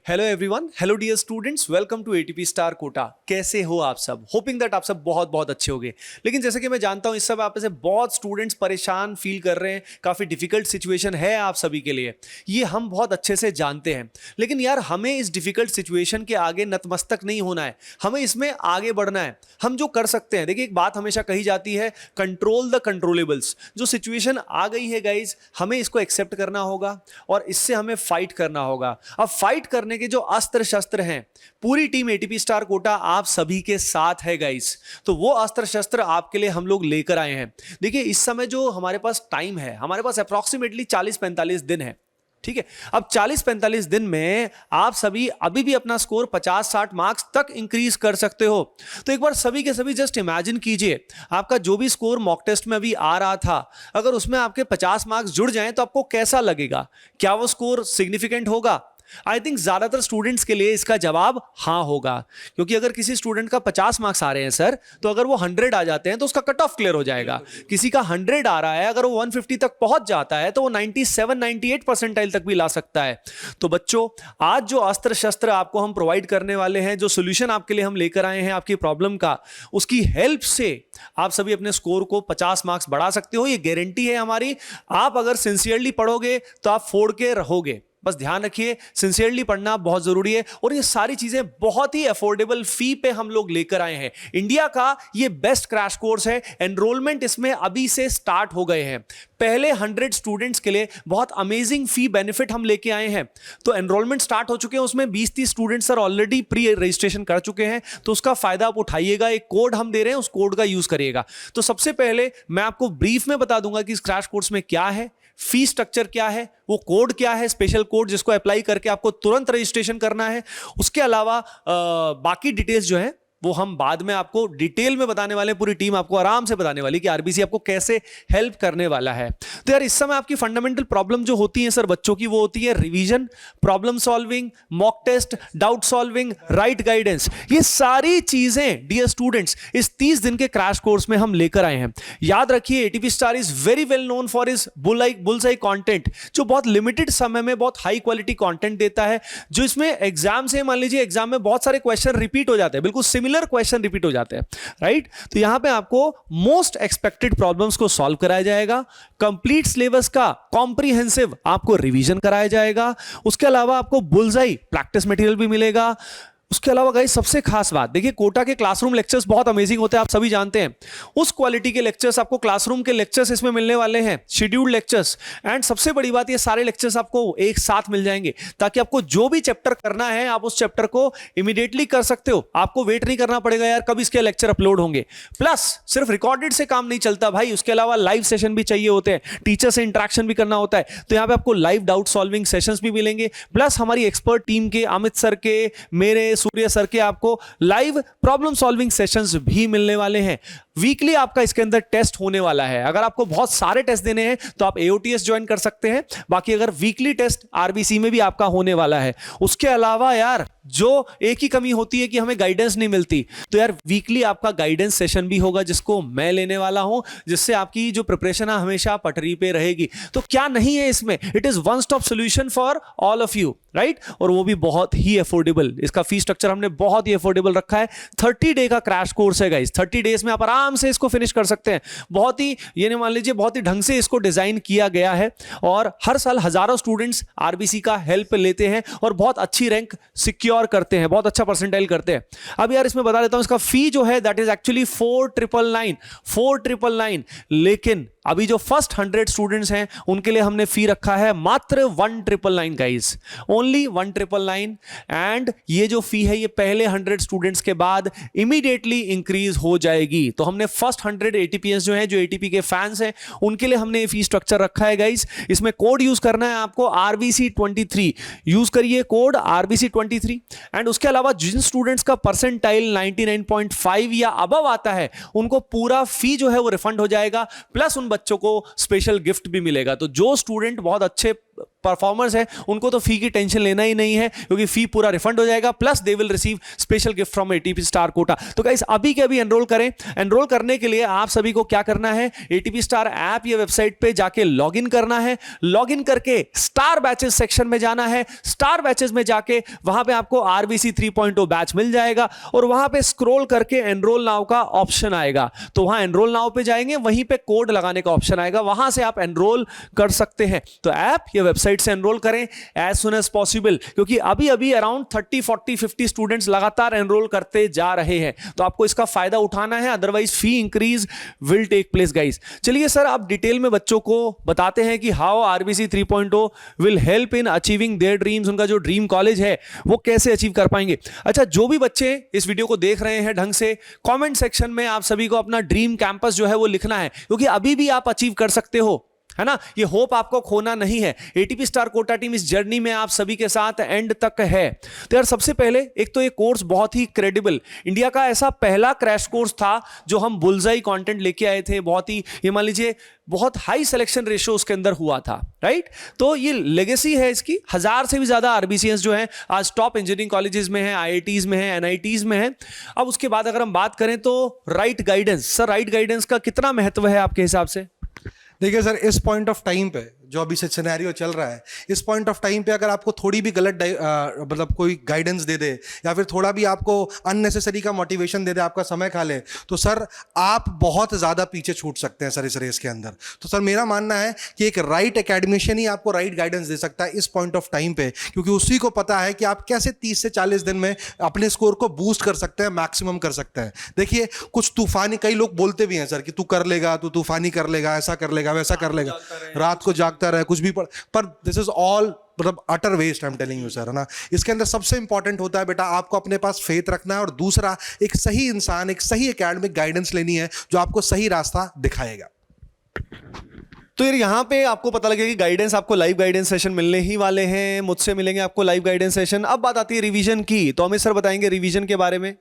Hello everyone, hello dear students, welcome to ATP star Kota. कैसे हो आप सब? होपिंग दैट आप सब बहुत बहुत अच्छे होंगे। लेकिन जैसे कि मैं जानता हूं इस समय आप में से बहुत स्टूडेंट्स परेशान फील कर रहे हैं, काफ़ी डिफिकल्ट सिचुएशन है आप सभी के लिए, ये हम बहुत अच्छे से जानते हैं। लेकिन यार हमें इस डिफिकल्ट सिचुएशन के आगे नतमस्तक नहीं होना है, हमें इसमें आगे बढ़ना है। हम जो कर सकते हैं, देखिए एक बात हमेशा कही जाती है, कंट्रोल द कंट्रोलेबल्स। जो सिचुएशन आ गई है गाइज, हमें इसको एक्सेप्ट करना होगा और इससे हमें फाइट करना होगा। अब फाइट करने के जो अस्त्र शस्त्र हैं, पूरी टीम एटीपी स्टार कोटा आप सभी के साथ है गाइस। तो वो अस्त्र शस्त्र आपके लिए हम लोग लेकर आए हैं। देखिए इस समय जो हमारे पास टाइम है, हमारे पास अप्रॉक्सीमेटली 40-45 दिन है, ठीक है। अब 40-45 दिन में आप सभी अभी भी अपना स्कोर 50-60 मार्क्स तक इंक्रीज कर सकते हो। तो एक बार सभी के सभी जस्ट इमेजिन कीजिए, आपका जो भी स्कोर मॉक टेस्ट में अभी आ रहा था, अगर उसमें आपके 50 मार्क्स जुड़ जाएं तो आपको कैसा लगेगा? क्या वो स्कोर सिग्निफिकेंट होगा? आई थिंक ज्यादातर स्टूडेंट्स के लिए इसका जवाब हाँ होगा, क्योंकि अगर किसी स्टूडेंट का 50 मार्क्स आ रहे हैं सर, तो अगर वो 100 आ जाते हैं तो उसका कट ऑफ क्लियर हो जाएगा। किसी का 100 आ रहा है, अगर वो 150 तक पहुंच जाता है तो वो 97-98 परसेंटाइल तक भी ला सकता है। तो बच्चों, आज जो अस्त्र शस्त्र आपको हम प्रोवाइड करने वाले हैं, जो सोल्यूशन आपके लिए हम लेकर आए हैं आपकी प्रॉब्लम का, उसकी हेल्प से आप सभी अपने स्कोर को 50 मार्क्स बढ़ा सकते हो। ये गारंटी है हमारी। आप अगर सिंसियरली पढ़ोगे तो आप फोड़ के रहोगे। बस ध्यान रखिए, सिंसियरली पढ़ना बहुत जरूरी है। और ये सारी चीजें बहुत ही अफोर्डेबल फी पे हम लोग लेकर आए हैं। इंडिया का ये बेस्ट क्रैश कोर्स है। एनरोलमेंट इसमें अभी से स्टार्ट हो गए हैं। पहले 100 स्टूडेंट्स के लिए बहुत अमेजिंग फी बेनिफिट हम लेके आए हैं। तो एनरोलमेंट स्टार्ट हो चुके हैं, उसमें 20-30 students sir already pre registration कर चुके हैं। तो उसका फायदा आप उठाइएगा। एक कोड हम दे रहे हैं, उस कोड का यूज करिएगा। तो सबसे पहले मैं आपको ब्रीफ में बता दूंगा कि इस क्रैश कोर्स में क्या है, फी स्ट्रक्चर क्या है, वो कोड क्या है, स्पेशल कोड जिसको अप्लाई करके आपको तुरंत रजिस्ट्रेशन करना है। उसके अलावा बाकी डिटेल्स जो है वो हम बाद में आपको डिटेल में बताने वाले हैं। पूरी टीम आपको आराम से बताने वाली कि आरबीसी आपको कैसे हेल्प करने वाला है। तो यार इस समय आपकी फंडामेंटल प्रॉब्लम जो होती है सर बच्चों की, वो होती है revision, problem solving, mock test, doubt solving, right guidance. ये सारी चीजें डियर स्टूडेंट्स इस 30 दिन के क्रैश कोर्स में हम लेकर आए हैं। याद रखिए, ATP star is very well known for is bullseye content, जो बहुत लिमिटेड समय में बहुत हाई क्वालिटी कंटेंट देता है। जो इसमें एग्जाम से, मान लीजिए एग्जाम में बहुत सारे क्वेश्चन रिपीट हो जाते हैं, बिल्कुल सिमिलर क्वेश्चन रिपीट हो जाते हैं, राइट। तो यहां पे आपको मोस्ट एक्सपेक्टेड प्रॉब्लम्स को सॉल्व कराया जाएगा। कंप्लीट सिलेबस का कॉम्प्रिहेंसिव आपको रिवीजन कराया जाएगा। उसके अलावा आपको बुलसाई प्रैक्टिस मटेरियल भी मिलेगा। उसके अलावा गाइस सबसे खास बात, देखिए कोटा के क्लासरूम लेक्चर्स बहुत अमेजिंग होते हैं, आप सभी जानते हैं। उस क्वालिटी के लेक्चर्स आपको, क्लासरूम के लेक्चर्स इसमें मिलने वाले हैं, शेड्यूल्ड लेक्चर्स। एंड सबसे बड़ी बात, ये सारे लेक्चर्स आपको एक साथ मिल जाएंगे, ताकि आपको जो भी चैप्टर करना है आप उस चैप्टर को इमीडिएटली कर सकते हो। आपको वेट नहीं करना पड़ेगा यार कब इसके लेक्चर अपलोड होंगे। प्लस सिर्फ रिकॉर्डेड से काम नहीं चलता भाई, उसके अलावा लाइव सेशन भी चाहिए होते हैं, टीचर से इंटरेक्शन भी करना होता है। तो यहाँ पे आपको लाइव डाउट सॉल्विंग सेशंस भी मिलेंगे। प्लस हमारी एक्सपर्ट टीम के, अमित सर के, मेरे, सूर्य सर के, आपको लाइव प्रॉब्लम सॉल्विंग सेशंस भी मिलने वाले हैं। वीकली आपका इसके अंदर टेस्ट होने वाला है। अगर आपको बहुत सारे टेस्ट देने हैं तो आप एओटीएस ज्वाइन कर सकते हैं। बाकी अगर वीकली टेस्ट आरबीसी में भी आपका होने वाला है। उसके अलावा यार जो एक ही कमी होती है कि हमें गाइडेंस नहीं मिलती, तो यार वीकली आपका गाइडेंस सेशन भी होगा, जिसको मैं लेने वाला हूं, जिससे आपकी जो प्रिपरेशन है हमेशा पटरी पे रहेगी। तो क्या नहीं है इसमें? It is one stop solution for all of you, right. और वो भी बहुत ही अफोर्डेबल। इसका फी स्ट्रक्चर हमने बहुत ही अफोर्डेबल रखा है। 30 डे का क्रैश कोर्स है गाइस। 30 डेज में आप आराम से इसको फिनिश कर सकते हैं। बहुत ही, ये नहीं मान लीजिए, बहुत ही ढंग से इसको डिजाइन किया गया है। और हर साल हजारों स्टूडेंट्स आरबीसी का हेल्प लेते हैं और बहुत अच्छी रैंक सिक्योर करते हैं, बहुत अच्छा परसेंटाइल करते हैं। अब यार इसमें बता देता हूं, इसका फी जो है दैट इज एक्चुअली 4,999। लेकिन अभी जो फर्स्ट 100 स्टूडेंट्स हैं उनके लिए हमने फी रखा है मात्र 1,999 गाइस, ओनली 1,999। एंड ये जो फी है ये पहले 100 स्टूडेंट्स के बाद इमीडिएटली इंक्रीज हो जाएगी। तो हमने फर्स्ट 100 एटीपीएस जो है, जो एटीपी के फैंस हैं, उनके लिए हमने फी स्ट्रक्चर रखा है गाइस। इसमें कोड यूज करना है आपको RBC23, यूज करिए कोड RBC23। एंड उसके अलावा जिन स्टूडेंट्स का परसेंटाइल 99.5 या अबव आता है, उनको पूरा फी जो है वो रिफंड हो जाएगा। प्लस उन बच्चों को स्पेशल गिफ्ट भी मिलेगा। तो जो स्टूडेंट बहुत अच्छे परफॉर्मर्स है उनको तो फी की टेंशन लेना ही नहीं है, क्योंकि फी पूरा रिफंड हो जाएगा, plus they will receive special gift from ATP star Kota. तो गाइस अभी के अभी एनरोल करें। एनरोल करने के लिए आप सभी को क्या करना है, एटीपी स्टार ऐप या वेबसाइट पे जाके लॉगिन करना है। लॉगिन करके स्टार बैचेस सेक्शन में जाना है। स्टार बैचेस में जाके वहां पे आपको आरबीसी 3.0 बैच मिल जाएगा और वहां पे स्क्रॉल करके एनरोल नाउ का ऑप्शन आएगा। तो वहां एनरोल नाउ पे जाएंगे, वहीं पे कोड लगाने का ऑप्शन आएगा, वहां से आप एनरोल कर सकते हैं। तो ऐप या वेबसाइट से एनरोल करें एज सुन एज पॉसिबल, क्योंकि अभी अभी अराउंड 30, 40, 50 स्टूडेंट्स लगातार एनरोल करते जा रहे हैं। तो आपको इसका फायदा उठाना है, otherwise fee increase will take place guys. चलिए सर आप डिटेल में बच्चों को बताते हैं कि how RBC 3.0 will help in achieving their dreams. उनका जो ड्रीम कॉलेज है वो कैसे अचीव कर पाएंगे। अच्छा, जो भी बच्चे इस वीडियो को देख रहे हैं ढंग से, कमेंट सेक्शन में आप सभी को अपना ड्रीम कैंपस जो है वो लिखना है, क्योंकि अभी भी आप अचीव कर सकते हो, है ना। ये होप आपको खोना नहीं है। एटीपी स्टार कोटा टीम इस जर्नी में आप सभी के साथ एंड तक है। तो यार सबसे पहले एक तो ये कोर्स बहुत ही क्रेडिबल, इंडिया का ऐसा पहला क्रैश कोर्स था जो हम बुलजाई कंटेंट लेके आए थे। बहुत ही, ये मान लीजिए बहुत हाई सिलेक्शन रेशियो उसके अंदर हुआ था, राइट। तो ये लेगेसी है इसकी। 1000 से भी ज्यादा आरबीसीएस जो है आज टॉप इंजीनियरिंग कॉलेजेस में है, आईआईटीज में है, एनआईटीज में है। अब उसके बाद अगर हम बात करें तो right guidance, sir right guidance का कितना महत्व है आपके हिसाब से। देखिए सर, इस पॉइंट ऑफ टाइम पे जो अभी से सिनेरियो चल रहा है, इस पॉइंट ऑफ टाइम पे अगर आपको थोड़ी भी गलत मतलब कोई गाइडेंस दे दे या फिर थोड़ा भी आपको अननेसेसरी का मोटिवेशन दे दे, आपका समय खा ले, तो सर आप बहुत ज़्यादा पीछे छूट सकते हैं सर इस रेस के अंदर। तो सर मेरा मानना है कि एक राइट एकेडमिशियन ही आपको राइट गाइडेंस दे सकता है इस पॉइंट ऑफ टाइम पे, क्योंकि उसी को पता है कि आप कैसे 30 से 40 दिन में अपने स्कोर को बूस्ट कर सकते हैं, मैक्सिमम कर सकते हैं। देखिए कुछ तूफानी, कई लोग बोलते भी हैं सर कि तू कर लेगा, तू तूफानी कर लेगा, ऐसा कर लेगा, वैसा कर लेगा, रात को जागता रहे, कुछ भी पर दिस इज ऑल मतलब utter waste, I am telling you sir, है ना। इसके अंदर सबसे इंपॉर्टेंट होता है बेटा आपको अपने पास फेथ रखना है, और दूसरा एक सही इंसान, एक सही एकेडमिक गाइडेंस लेनी है जो आपको सही रास्ता दिखाएगा। तो यार यहाँ पे आपको पता लगेगा कि गाइडेंस, आपको लाइव गाइडेंस सेशन मिलने ही वाले हैं, मुझसे मिलेंगे आपको लाइव गाइडेंस सेशन। अब बात आती है रिवीजन की, तो अमित सर बताएंगे रिवीजन के बारे में।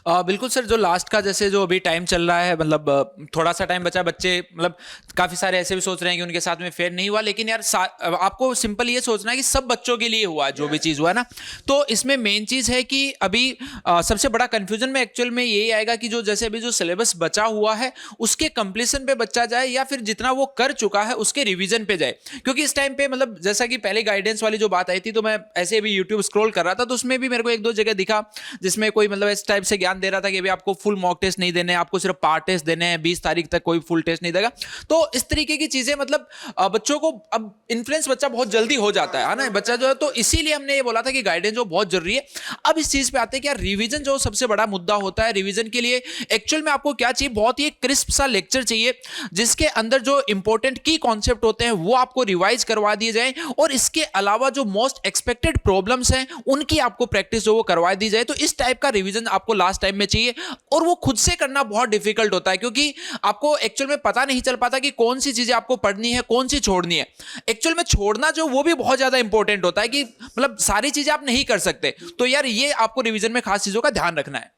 बिल्कुल सर, जो लास्ट का जैसे जो अभी टाइम चल रहा है, मतलब थोड़ा सा टाइम बचा, बच्चे मतलब काफ़ी सारे ऐसे भी सोच रहे हैं कि उनके साथ में फेयर नहीं हुआ, लेकिन यार आपको सिंपल ये सोचना है कि सब बच्चों के लिए हुआ जो भी चीज़ हुआ ना। तो इसमें मेन चीज़ है कि अभी सबसे बड़ा कन्फ्यूजन में एक्चुअल में यही आएगा कि जो जैसे अभी जो सिलेबस बचा हुआ है उसके कंप्लीशन पे बच्चा जाए, या फिर जितना वो कर चुका है उसके रिविजन पे जाए। क्योंकि इस टाइम पे मतलब जैसा कि पहले गाइडेंस वाली जो बात आई थी, तो मैं ऐसे भी यूट्यूब स्क्रॉल कर रहा था, तो उसमें भी मेरे को 1-2 जगह दिखा जिसमें कोई मतलब इस टाइप से ज्ञान दे रहा था कि अभी आपको फुल मॉक टेस्ट नहीं देने, आपको सिर्फ पार्ट टेस्ट देने हैं, 20 तारीख तक कोई फुल टेस्ट नहीं देगा। तो इस तरीके की चीजें मतलब बच्चों को अब इन्फ्लुएंस बच्चा बहुत जल्दी हो जाता है ना बच्चा जो है। तो इसीलिए हमने ये बोला था कि गाइडेंस जो बहुत जरूरी है। अब इस चीज पे आते हैं कि यार रिवीजन जो सबसे बड़ा मुद्दा होता है, रिवीजन के लिए एक्चुअल में आपको क्या चाहिए, बहुत ही क्रिस्प सा लेक्चर चाहिए जिसके अंदर जो इंपॉर्टेंट की कॉन्सेप्ट होते हैं वो आपको रिवाइज करवा दिए जाए, और इसके अलावा जो मोस्ट एक्सपेक्टेड प्रॉब्लम्स हैं उनकी आपको प्रैक्टिस जो वो करवा दी जाए। तो इस टाइप का रिवीजन आपको लास्ट टाइम में चाहिए, और वो खुद से करना बहुत डिफिकल्ट होता है, क्योंकि आपको एक्चुअल में पता नहीं चल पाता कि कौन सी चीजें आपको पढ़नी है, कौन सी छोड़नी है। एक्चुअल में छोड़ना जो वो भी बहुत ज्यादा इंपॉर्टेंट होता है कि मतलब सारी चीजें आप नहीं कर सकते। तो यार ये आपको रिवीजन में खास चीजों का ध्यान रखना है।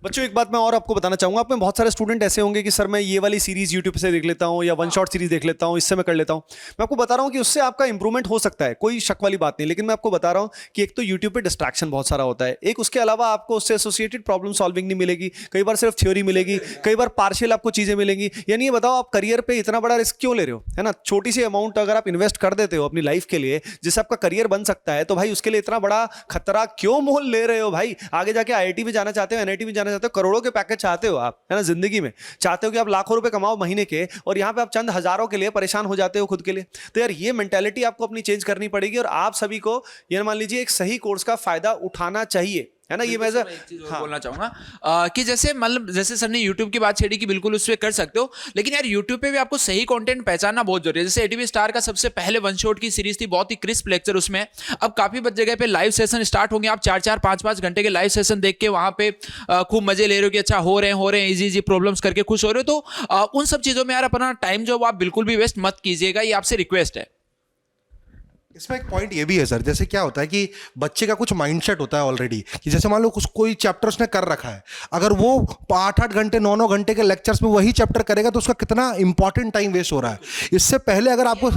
बच्चों एक बात मैं और आपको बताना चाहूंगा, आप में बहुत सारे स्टूडेंट ऐसे होंगे कि सर मैं ये वाली सीरीज यूट्यूब से देख लेता हूं या वन शॉट सीरीज देख लेता हूं, इससे मैं कर लेता हूं। मैं आपको बता रहा हूं कि उससे आपका इंप्रूवमेंट हो सकता है, कोई शक वाली बात नहीं, लेकिन मैं आपको बता रहा हूं कि एक तो यूट्यूब पे डिस्ट्रैक्शन बहुत सारा होता है, एक उसके अलावा आपको उससे एसोसिएटेड प्रॉब्लम सॉल्विंग नहीं मिलेगी, कई बार सिर्फ थ्योरी मिलेगी, कई बार पार्शियल आपको चीजें मिलेंगी। यानी ये बताओ आप करियर पे इतना बड़ा रिस्क क्यों ले रहे हो, है ना। छोटी सी अमाउंट अगर आप इन्वेस्ट कर देते हो अपनी लाइफ के लिए जिससे आपका करियर बन सकता है, तो भाई उसके लिए इतना बड़ा खतरा क्यों मोल ले रहे हो भाई। आगे जाके आईआईटी में जाना चाहते हो, एनआईटी में जाना चाहते हो, करोड़ों के चाहते हो आप, है ना। जिंदगी में चाहते हो कि आप लाखों रुपए कमाओ महीने के, और यहां पे आप चंद हजारों के लिए परेशान हो जाते हो खुद के लिए। तो यार ये मेंटालिटी आपको अपनी चेंज करनी पड़ेगी, और आप सभी को ये मान लीजिए एक सही कोर्स का फायदा उठाना चाहिए, है ना। ये मैं एक चीज और बोलना चाहूंगा कि जैसे मतलब जैसे सर ने यूट्यूब की बात छेड़ी कि बिल्कुल उस पे कर सकते हो, लेकिन यार यूट्यूब पे भी आपको सही कंटेंट पहचानना बहुत जरूरी है। जैसे एटीपी स्टार का सबसे पहले वन शॉट की सीरीज थी, बहुत ही क्रिस्प लेक्चर उसमें। अब काफी जगह पे लाइव सेशन स्टार्ट होंगे, आप 4-4, 5-5 घंटे के लाइव सेशन देख के वहां पे खूब मजे ले रहे हो कि अच्छा हो रहे हैं इजी प्रॉब्लम्स करके खुश हो रहे हो। तो उन सब चीजों में यार अपना टाइम जो आप बिल्कुल भी वेस्ट मत कीजिएगा, ये आपसे रिक्वेस्ट है। इसमें एक पॉइंट ये भी है सर, जैसे क्या होता है कि बच्चे का कुछ माइंडसेट होता है ऑलरेडी, कि जैसे मान लो कुछ कोई चैप्टर उसने कर रखा है, अगर वो 8-8 घंटे 9-9 घंटे के लेक्चर्स में वही चैप्टर करेगा तो उसका कितना इंपॉर्टेंट टाइम वेस्ट हो रहा है। इससे पहले अगर आपको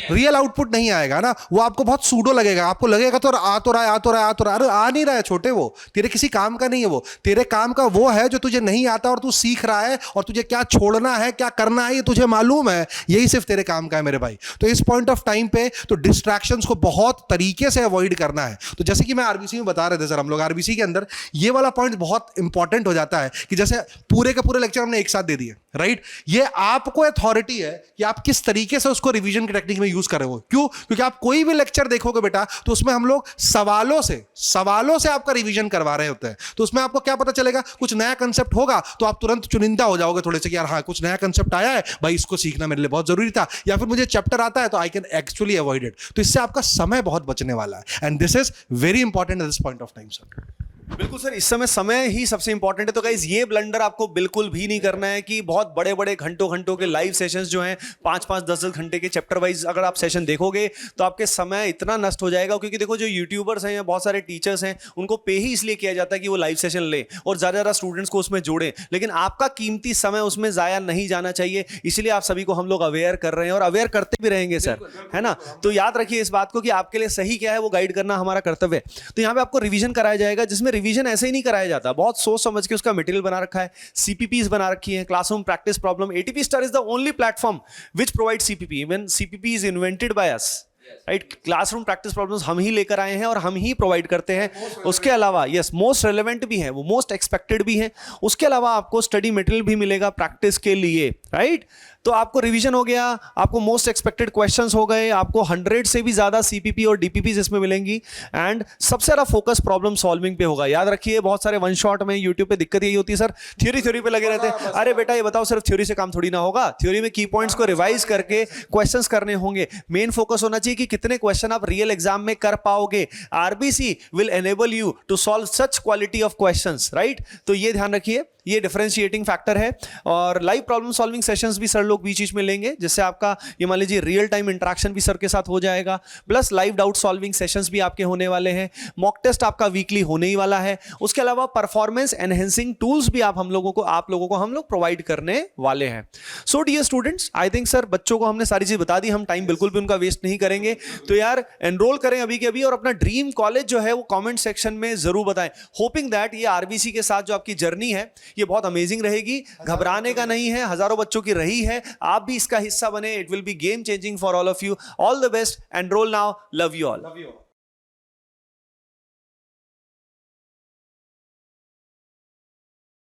रियल आउटपुट नहीं आएगा ना, वो आपको बहुत सूडो लगेगा, आपको लगेगा तो आ तो रहा है, आ तो रहा है, आ तो रहा है, अरे आ नहीं रहा है छोटे, वो तेरे किसी काम का नहीं है, वो तेरे काम का वो है जो तुझे नहीं आता और तू सीख रहा है, और तुझे क्या छोड़ना है क्या करना है ये तुझे मालूम है, यही सिर्फ तेरे काम का है मेरे भाई। तो इस पॉइंट ऑफ टाइम पे तो डिस्ट्रैक्शंस को बहुत तरीके से अवॉइड करना है। तो जैसे कि मैं आरबीसी में बता रहे थे सर, हम लोग आरबीसी के अंदर ये वाला पॉइंट बहुत इंपॉर्टेंट हो जाता है कि जैसे पूरे के पूरे लेक्चर हमने एक साथ दे दिए, राइट, ये आपको अथॉरिटी है कि आप किस तरीके से उसको रिवीजन की टेक्निक में यूज कर रहे हो। क्यों? क्योंकि आप कोई भी लेक्चर देखोगे बेटा तो उसमें हम लोग सवालों से आपका रिवीजन करवा रहे होते हैं। तो उसमें आपको क्या पता चलेगा, कुछ नया कंसेप्ट होगा तो आप तुरंत चुनिंदा हो जाओगे थोड़े से कि यार हाँ कुछ नया कंसेप्ट आया है भाई, इसको सीखना मेरे लिए बहुत जरूरी था, या फिर मुझे चैप्टर आता है तो I can actually avoid it. तो इससे आपका समय बहुत बचने वाला है, and this is very important at this point of time sir. बिल्कुल सर, इस समय ही सबसे इंपॉर्टेंट है। तो गाइस ये ब्लंडर आपको बिल्कुल भी नहीं करना है कि बहुत बड़े बड़े घंटों के लाइव सेशंस जो हैं 5-5 10-10 घंटे के चैप्टर वाइज अगर आप सेशन देखोगे तो आपके समय इतना नष्ट हो जाएगा। क्योंकि देखो जो यूट्यूबर्स हैं या बहुत सारे टीचर्स हैं उनको पे ही इसलिए किया जाता है कि वो लाइव सेशन ले और ज़्यादा स्टूडेंट्स को उसमें जोड़ें, लेकिन आपका कीमती समय उसमें ज़ाया नहीं जाना चाहिए। इसलिए आप सभी को हम लोग अवेयर कर रहे हैं और अवेयर करते भी रहेंगे सर, है ना। तो याद रखिए इस बात को कि आपके लिए सही क्या है वो गाइड करना हमारा कर्तव्य है। तो यहाँ पे आपको रिवीजन कराया जाएगा, जिसमें रिवीजन ऐसे ही नहीं कराया जाता, बहुत सोच समझ के उसका मटेरियल बना रखा है, सीपीपीज बना रखी है, classroom practice problem. ATP star is the only platform which provides CPP, even CPP is invented by us, right. Classroom practice problems हम ही लेकर आए हैं और हम ही प्रोवाइड करते हैं। उसके अलावा यस मोस्ट रेलेवेंट भी है, वो मोस्ट एक्सपेक्टेड भी है। उसके अलावा आपको स्टडी मटेरियल भी मिलेगा प्रैक्टिस के लिए, राइट। तो आपको रिवीजन हो गया, आपको मोस्ट एक्सपेक्टेड क्वेश्चंस हो गए, आपको 100 से भी ज्यादा सीपीपी और डीपीपीज इसमें मिलेंगी, एंड सबसे ज्यादा फोकस प्रॉब्लम सॉल्विंग पे होगा। याद रखिए बहुत सारे वन शॉट में यूट्यूब पे दिक्कत यही होती है सर, थ्योरी पे लगे रहते हैं। अरे बेटा ये बताओ, सिर्फ थ्योरी से काम थोड़ी ना होगा, थ्योरी में की पॉइंट्स को रिवाइज करके क्वेश्चंस करने होंगे। मेन फोकस होना चाहिए कि कितने क्वेश्चन आप रियल एग्जाम में कर पाओगे। RBC will enable you to solve such quality of questions, right. तो ये ध्यान रखिए, ये डिफरेंशिएटिंग फैक्टर है। और लाइव प्रॉब्लम सॉल्विंग सेशंस भी सर लोग बीच बीच में लेंगे, जिससे आपका ये मान लीजिए रियल टाइम इंटरेक्शन भी सर के साथ हो जाएगा, plus live doubt solving sessions भी आपके होने वाले हैं। मॉक टेस्ट आपका वीकली होने ही वाला है। उसके अलावा परफॉर्मेंस एनहेंसिंग टूल्स भी आप लोगों को हम लोग प्रोवाइड करने वाले हैं। So dear students, I think sir बच्चों को हमने सारी चीज बता दी, हम टाइम बिल्कुल भी उनका वेस्ट नहीं करेंगे। तो यार एनरोल करें अभी के अभी और अपना ड्रीम कॉलेज जो है वो कमेंट सेक्शन में जरूर बताएं। होपिंग दैट ये आरबीसी के साथ जो आपकी जर्नी है ये बहुत अमेजिंग रहेगी, घबराने का नहीं है, हजारों बच्चों की रही है, आप भी इसका हिस्सा बने। It will be game changing for all of you. All the best, enrol now, love you all.